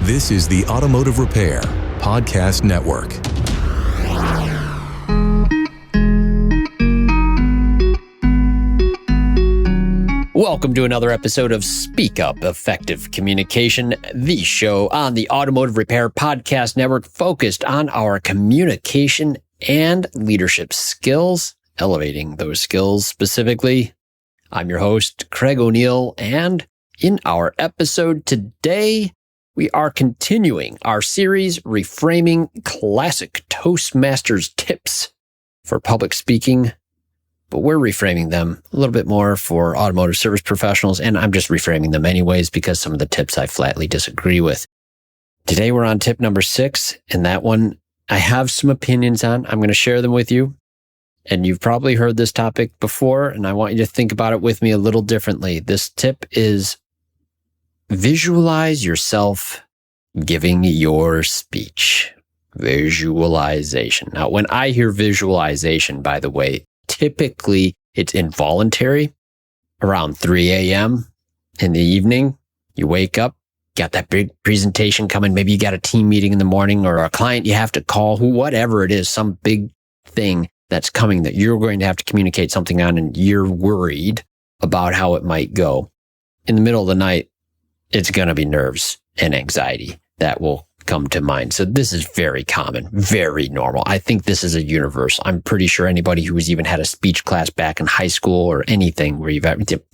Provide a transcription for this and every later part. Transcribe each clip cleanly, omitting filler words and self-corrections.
This is the Automotive Repair Podcast Network. Welcome to another episode of Speak Up Effective Communication, the show on the Automotive Repair Podcast Network focused on our communication and leadership skills, elevating those skills specifically. I'm your host, Craig O'Neill, and in our episode today, we are continuing our series reframing classic Toastmasters tips for public speaking, but we're reframing them a little bit more for automotive service professionals, and I'm just reframing them anyways because some of the tips I flatly disagree with. Today we're on tip number 6, and that one I have some opinions on. I'm going to share them with you, and you've probably heard this topic before, and I want you to think about it with me a little differently. This tip is visualize yourself giving your speech. Visualization. Now, when I hear visualization, by the way, typically it's involuntary around 3 a.m. in the evening. You wake up, got that big presentation coming. Maybe you got a team meeting in the morning or a client you have to call, whatever it is, some big thing that's coming that you're going to have to communicate something on, and you're worried about how it might go. In the middle of the night, it's going to be nerves and anxiety that will come to mind. So this is very common, very normal. I think this is a universal. I'm pretty sure anybody who's even had a speech class back in high school or anything where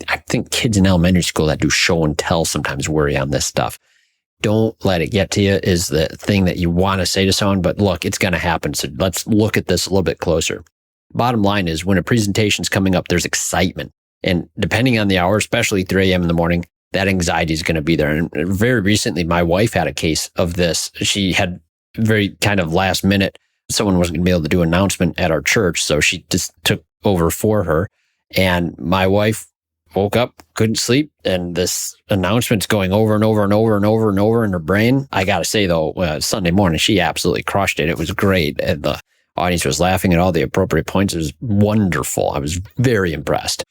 I think kids in elementary school that do show and tell sometimes worry on this stuff. Don't let it get to you is the thing that you want to say to someone, but look, it's going to happen. So let's look at this a little bit closer. Bottom line is when a presentation's coming up, there's excitement. And depending on the hour, especially 3 a.m. in the morning, that anxiety is going to be there. And very recently, my wife had a case of this. She had very kind of last minute, someone wasn't going to be able to do an announcement at our church. So she just took over for her. And my wife woke up, couldn't sleep. And this announcement's going over and over and over and over and over in her brain. I got to say, though, Sunday morning, she absolutely crushed it. It was great. And the audience was laughing at all the appropriate points. It was wonderful. I was very impressed.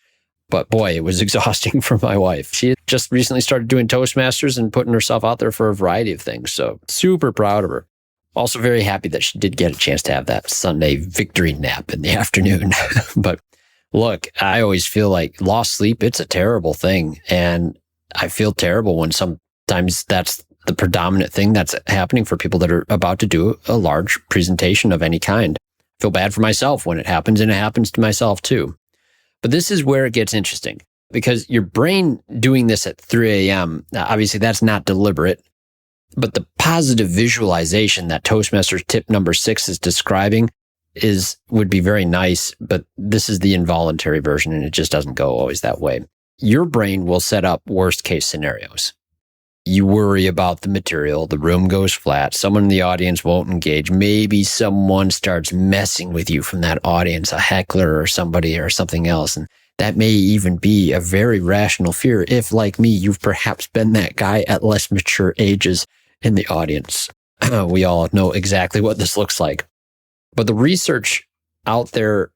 But boy, it was exhausting for my wife. She had just recently started doing Toastmasters and putting herself out there for a variety of things. So super proud of her. Also very happy that she did get a chance to have that Sunday victory nap in the afternoon. But look, I always feel like lost sleep, it's a terrible thing. And I feel terrible when sometimes that's the predominant thing that's happening for people that are about to do a large presentation of any kind. I feel bad for myself when it happens, and it happens to myself too. But this is where it gets interesting because your brain doing this at 3 a.m., obviously that's not deliberate, but the positive visualization that Toastmasters tip number 6 is describing would be very nice, but this is the involuntary version and it just doesn't go always that way. Your brain will set up worst case scenarios. You worry about the material, the room goes flat, someone in the audience won't engage, maybe someone starts messing with you from that audience, a heckler or somebody or something else, and that may even be a very rational fear if, like me, you've perhaps been that guy at less mature ages in the audience. We all know exactly what this looks like. But the research out there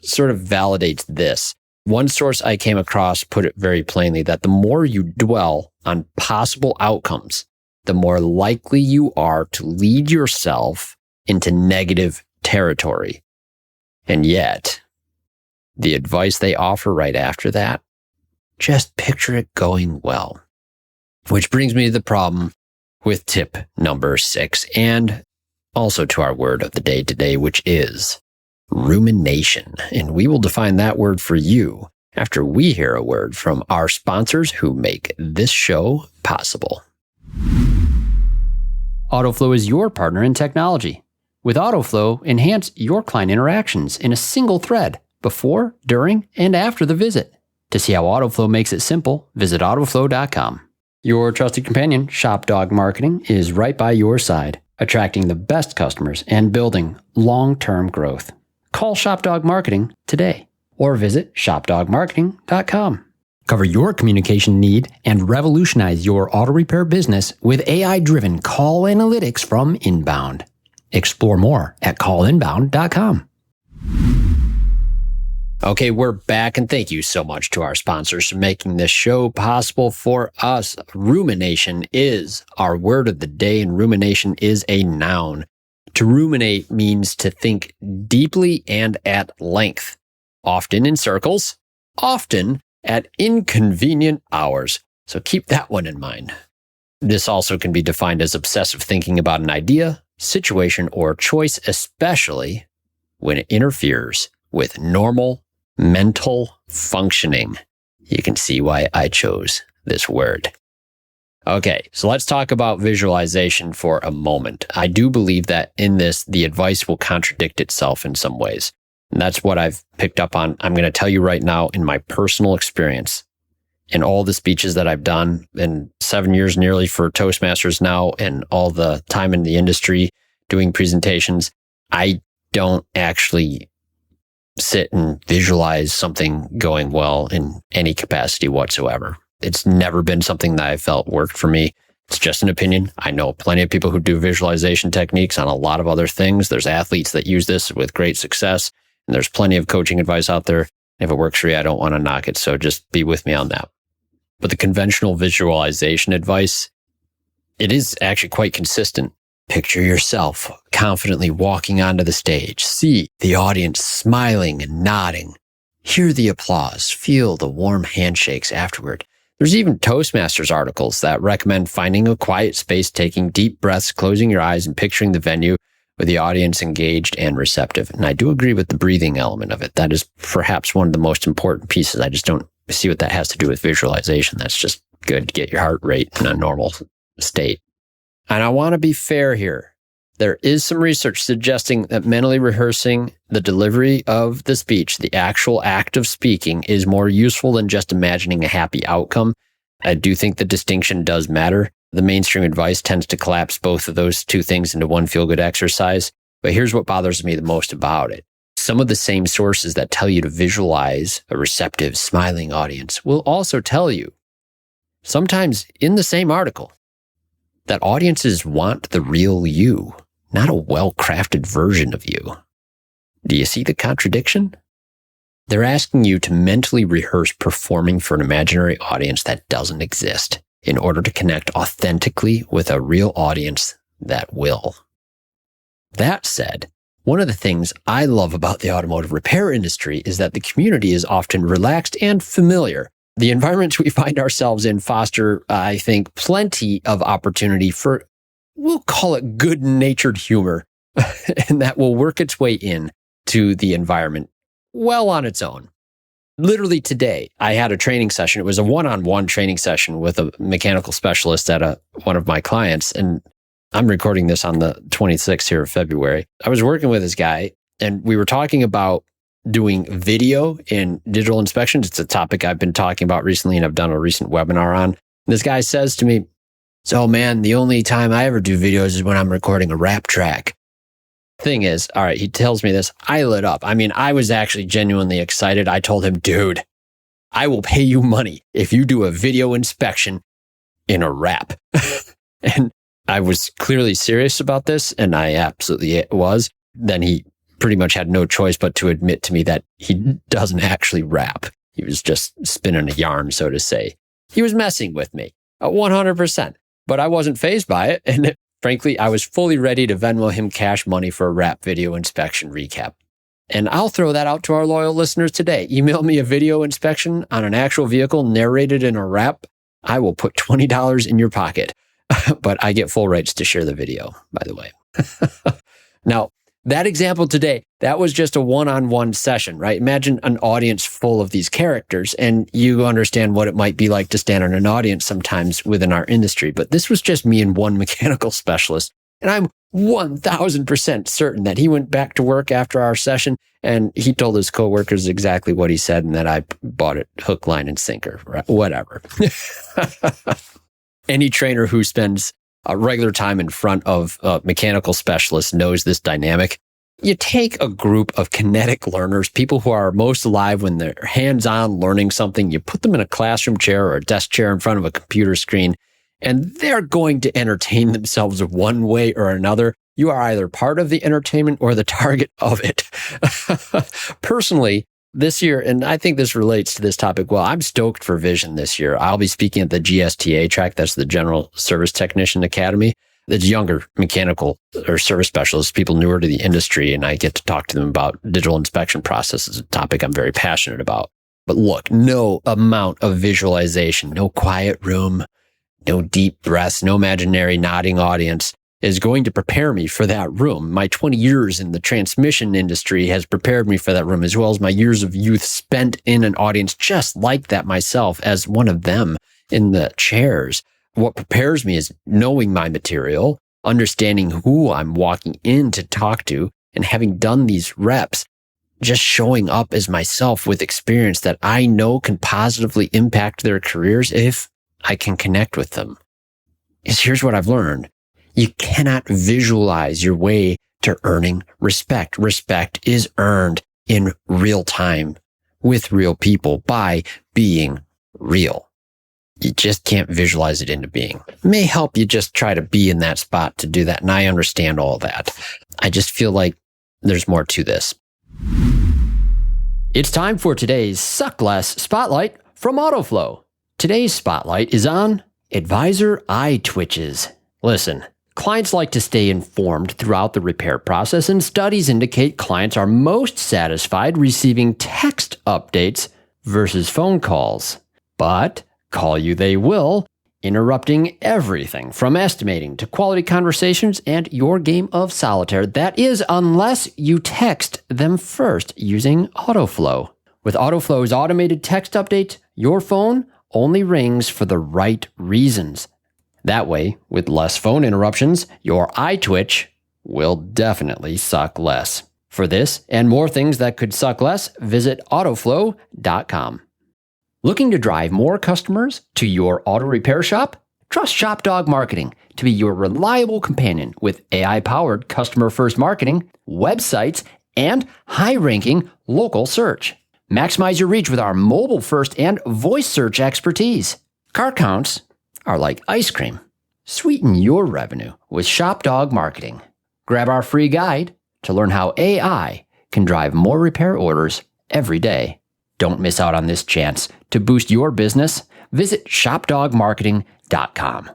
sort of validates this. One source I came across put it very plainly that the more you dwell on possible outcomes, the more likely you are to lead yourself into negative territory. And yet, the advice they offer right after that, just picture it going well. Which brings me to the problem with tip number 6 and also to our word of the day today, which is rumination. And we will define that word for you after we hear a word from our sponsors who make this show possible. AutoFlow is your partner in technology. With AutoFlow, enhance your client interactions in a single thread before, during, and after the visit. To see how AutoFlow makes it simple, visit AutoFlow.com. Your trusted companion, ShopDog Marketing, is right by your side, attracting the best customers and building long-term growth. Call ShopDog Marketing today or visit shopdogmarketing.com. Cover your communication need and revolutionize your auto repair business with AI-driven call analytics from Inbound. Explore more at callinbound.com. Okay, we're back, and thank you so much to our sponsors for making this show possible for us. Rumination is our word of the day, and rumination is a noun. To ruminate means to think deeply and at length, often in circles, often at inconvenient hours. So keep that one in mind. This also can be defined as obsessive thinking about an idea, situation, or choice, especially when it interferes with normal mental functioning. You can see why I chose this word. Okay, so let's talk about visualization for a moment. I do believe that in this, the advice will contradict itself in some ways. And that's what I've picked up on. I'm going to tell you right now in my personal experience, in all the speeches that I've done in 7 years nearly for Toastmasters now, and all the time in the industry doing presentations, I don't actually sit and visualize something going well in any capacity whatsoever. It's never been something that I felt worked for me. It's just an opinion. I know plenty of people who do visualization techniques on a lot of other things. There's athletes that use this with great success, and there's plenty of coaching advice out there. If it works for you, I don't want to knock it, so just be with me on that. But the conventional visualization advice, it is actually quite consistent. Picture yourself confidently walking onto the stage. See the audience smiling and nodding. Hear the applause. Feel the warm handshakes afterward. There's even Toastmasters articles that recommend finding a quiet space, taking deep breaths, closing your eyes, and picturing the venue with the audience engaged and receptive. And I do agree with the breathing element of it. That is perhaps one of the most important pieces. I just don't see what that has to do with visualization. That's just good to get your heart rate in a normal state. And I want to be fair here. There is some research suggesting that mentally rehearsing the delivery of the speech, the actual act of speaking, is more useful than just imagining a happy outcome. I do think the distinction does matter. The mainstream advice tends to collapse both of those two things into one feel-good exercise. But here's what bothers me the most about it. Some of the same sources that tell you to visualize a receptive, smiling audience will also tell you, sometimes in the same article, that audiences want the real you, not a well-crafted version of you. Do you see the contradiction? They're asking you to mentally rehearse performing for an imaginary audience that doesn't exist in order to connect authentically with a real audience that will. That said, one of the things I love about the automotive repair industry is that the community is often relaxed and familiar. The environments we find ourselves in foster, I think, plenty of opportunity for, we'll call it good-natured humor, and that will work its way in to the environment well on its own. Literally today, I had a training session. It was a one-on-one training session with a mechanical specialist at one of my clients, and I'm recording this on the 26th here of February. I was working with this guy, and we were talking about doing video in digital inspections. It's a topic I've been talking about recently and I've done a recent webinar on. This guy says to me, so man, the only time I ever do videos is when I'm recording a rap track. Thing is, all right, he tells me this. I lit up. I mean, I was actually genuinely excited. I told him, dude, I will pay you money if you do a video inspection in a rap. And I was clearly serious about this, and I absolutely was. Then he pretty much had no choice but to admit to me that he doesn't actually rap. He was just spinning a yarn, so to say. He was messing with me, 100%. But I wasn't fazed by it. And frankly, I was fully ready to Venmo him cash money for a rap video inspection recap. And I'll throw that out to our loyal listeners today. Email me a video inspection on an actual vehicle narrated in a rap. I will put $20 in your pocket. But I get full rights to share the video, by the way. Now, that example today, that was just a one-on-one session, right? Imagine an audience full of these characters, and you understand what it might be like to stand in an audience sometimes within our industry. But this was just me and one mechanical specialist. And I'm 1000% certain that he went back to work after our session and he told his coworkers exactly what he said and that I bought it hook, line, and sinker, right? Whatever. Any trainer who spends a regular time in front of mechanical specialists knows this dynamic. You take a group of kinetic learners, people who are most alive when they're hands-on learning something, you put them in a classroom chair or a desk chair in front of a computer screen, and they're going to entertain themselves one way or another. You are either part of the entertainment or the target of it. Personally, this year, and I think this relates to this topic well, I'm stoked for Vision this year. I'll be speaking at the GSTA track. That's the General Service Technician Academy. That's younger mechanical or service specialists, people newer to the industry, and I get to talk to them about digital inspection processes, a topic I'm very passionate about. But look, no amount of visualization, no quiet room, no deep breaths, no imaginary nodding audience is going to prepare me for that room. My 20 years in the transmission industry has prepared me for that room, as well as my years of youth spent in an audience just like that myself as one of them in the chairs. What prepares me is knowing my material, understanding who I'm walking in to talk to, and having done these reps, just showing up as myself with experience that I know can positively impact their careers if I can connect with them. Because here's what I've learned. You cannot visualize your way to earning respect. Respect is earned in real time with real people by being real. You just can't visualize it into being. It may help you just try to be in that spot to do that. And I understand all that. I just feel like there's more to this. It's time for today's Suck Less Spotlight from AutoFlow. Today's spotlight is on advisor eye twitches. Listen, clients like to stay informed throughout the repair process, and studies indicate clients are most satisfied receiving text updates versus phone calls. But call you they will, interrupting everything from estimating to quality conversations and your game of solitaire. That is, unless you text them first using AutoFlow. With AutoFlow's automated text updates, your phone only rings for the right reasons. That way, with less phone interruptions, your eye twitch will definitely suck less. For this and more things that could suck less, visit AutoFlow.com. Looking to drive more customers to your auto repair shop? Trust ShopDog Marketing to be your reliable companion with AI-powered customer-first marketing, websites, and high-ranking local search. Maximize your reach with our mobile-first and voice search expertise. Car counts are like ice cream. Sweeten your revenue with ShopDog Marketing. Grab our free guide to learn how AI can drive more repair orders every day. Don't miss out on this chance to boost your business. Visit shopdogmarketing.com.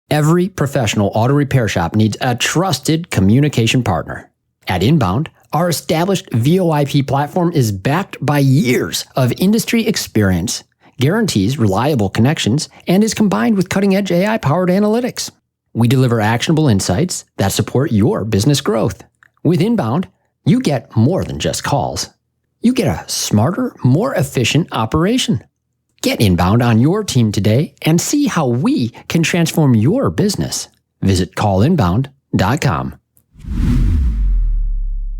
Every professional auto repair shop needs a trusted communication partner. At Inbound, our established VoIP platform is backed by years of industry experience, guarantees reliable connections, and is combined with cutting-edge AI-powered analytics. We deliver actionable insights that support your business growth. With Inbound, you get more than just calls. You get a smarter, more efficient operation. Get Inbound on your team today and see how we can transform your business. Visit callinbound.com.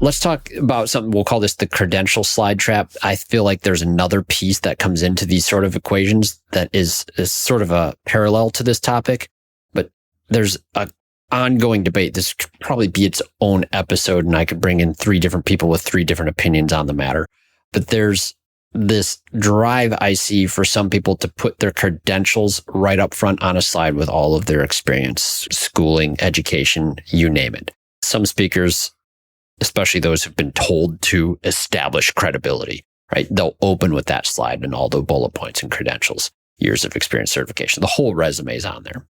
Let's talk about something, we'll call this the credential slide trap. I feel like there's another piece that comes into these sort of equations that is sort of a parallel to this topic, but there's an ongoing debate. This could probably be its own episode, and I could bring in 3 different people with 3 different opinions on the matter. But there's this drive I see for some people to put their credentials right up front on a slide with all of their experience, schooling, education, you name it. Some speakers, especially those who've been told to establish credibility, right? They'll open with that slide and all the bullet points and credentials, years of experience, certification. The whole resume is on there.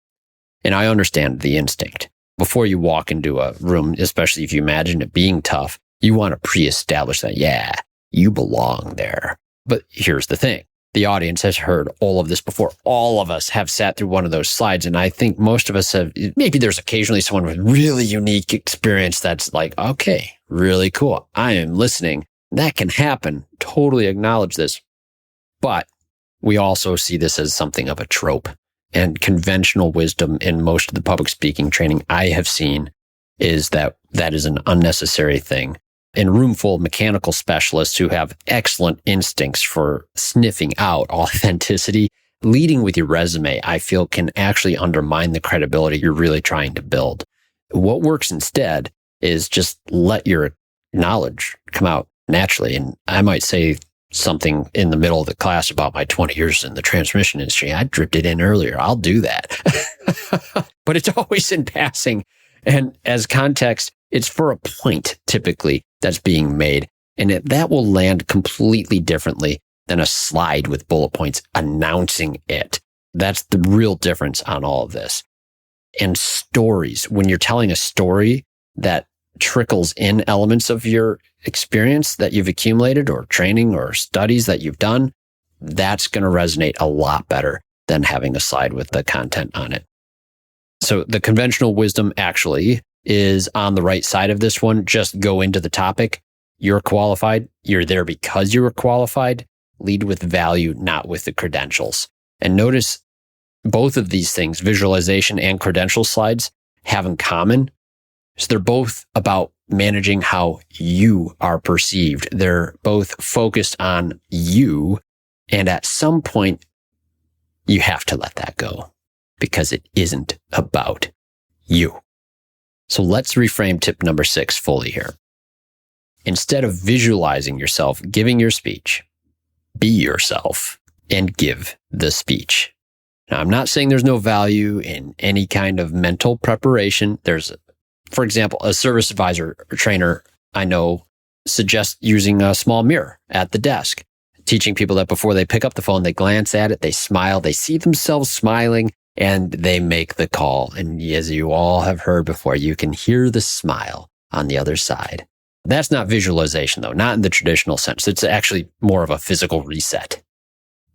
And I understand the instinct. Before you walk into a room, especially if you imagine it being tough, you want to pre-establish that, yeah, you belong there. But here's the thing. The audience has heard all of this before. All of us have sat through one of those slides. And I think most of us have, maybe there's occasionally someone with really unique experience that's like, okay, really cool. I am listening. That can happen. Totally acknowledge this. But we also see this as something of a trope. And conventional wisdom in most of the public speaking training I have seen is that that is an unnecessary thing. In a room full of mechanical specialists who have excellent instincts for sniffing out authenticity, leading with your resume, I feel can actually undermine the credibility you're really trying to build. What works instead is just let your knowledge come out naturally. And I might say something in the middle of the class about my 20 years in the transmission industry. I dripped it in earlier. I'll do that. But it's always in passing. And as context, it's for a point typically that's being made. And that will land completely differently than a slide with bullet points announcing it. That's the real difference on all of this. And stories, when you're telling a story that trickles in elements of your experience that you've accumulated or training or studies that you've done, that's going to resonate a lot better than having a slide with the content on it. So the conventional wisdom actually is on the right side of this one. Just go into the topic. You're qualified. You're there because you were qualified. Lead with value, not with the credentials. And notice both of these things, visualization and credential slides, have in common. So they're both about managing how you are perceived. They're both focused on you. And at some point, you have to let that go because it isn't about you. So let's reframe tip number 6 fully here. Instead of visualizing yourself giving your speech, be yourself and give the speech. Now, I'm not saying there's no value in any kind of mental preparation. There's, for example, a service advisor or trainer I know suggests using a small mirror at the desk, teaching people that before they pick up the phone, they glance at it, they smile, they see themselves smiling, and they make the call. And as you all have heard before, you can hear the smile on the other side. That's not visualization, though, not in the traditional sense. It's actually more of a physical reset.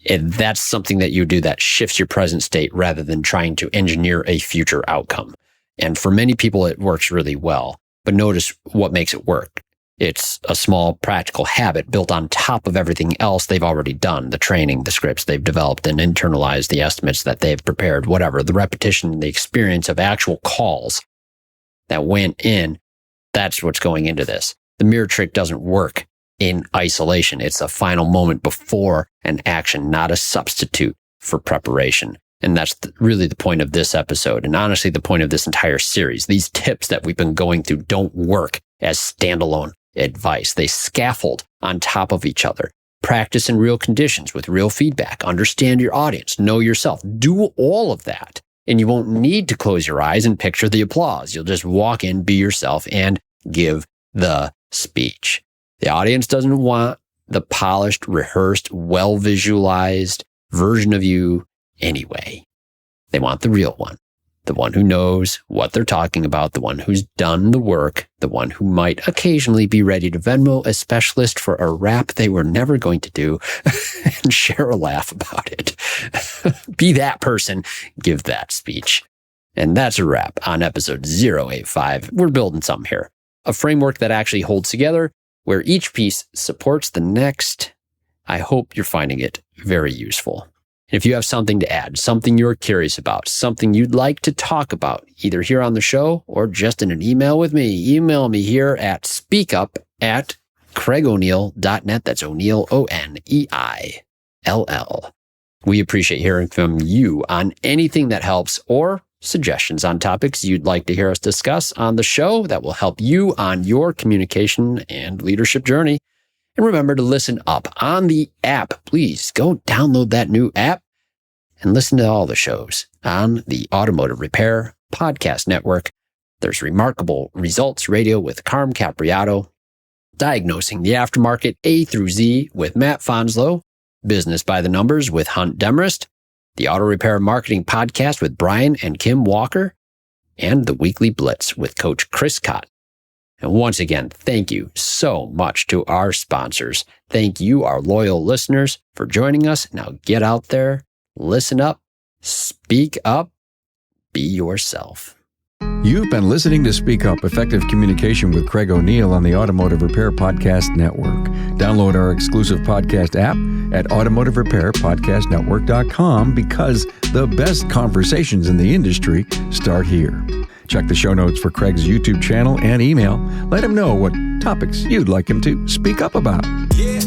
And that's something that you do that shifts your present state rather than trying to engineer a future outcome. And for many people, it works really well. But notice what makes it work. It's a small practical habit built on top of everything else they've already done, the training, the scripts they've developed and internalized, the estimates that they've prepared, whatever, the repetition, the experience of actual calls that went in. That's what's going into this. The mirror trick doesn't work in isolation. It's a final moment before an action, not a substitute for preparation. And that's really the point of this episode. And honestly, the point of this entire series. These tips that we've been going through don't work as standalone advice. They scaffold on top of each other. Practice in real conditions with real feedback. Understand your audience. Know yourself. Do all of that. And you won't need to close your eyes and picture the applause. You'll just walk in, be yourself, and give the speech. The audience doesn't want the polished, rehearsed, well-visualized version of you anyway. They want the real one. The one who knows what they're talking about, the one who's done the work, the one who might occasionally be ready to Venmo a specialist for a rap they were never going to do and share a laugh about it. Be that person, give that speech. And that's a wrap on episode 085. We're building something here. A framework that actually holds together, where each piece supports the next. I hope you're finding it very useful. If you have something to add, something you're curious about, something you'd like to talk about, either here on the show or just in an email with me, email me here at speakup@craigoneil.net. That's O'Neill, O'Neill. We appreciate hearing from you on anything that helps or suggestions on topics you'd like to hear us discuss on the show that will help you on your communication and leadership journey. And remember to listen up on the app. Please go download that new app and listen to all the shows on the Automotive Repair Podcast Network. There's Remarkable Results Radio with Carm Capriato, Diagnosing the Aftermarket A through Z with Matt Fonslow, Business by the Numbers with Hunt Demarest, the Auto Repair Marketing Podcast with Brian and Kim Walker, and the Weekly Blitz with Coach Chris Cott. And once again, thank you so much to our sponsors. Thank you, our loyal listeners, for joining us. Now get out there, listen up, speak up, be yourself. You've been listening to Speak Up, Effective Communication with Craig O'Neill on the Automotive Repair Podcast Network. Download our exclusive podcast app at automotiverepairpodcastnetwork.com because the best conversations in the industry start here. Check the show notes for Craig's YouTube channel and email. Let him know what topics you'd like him to speak up about. Yeah.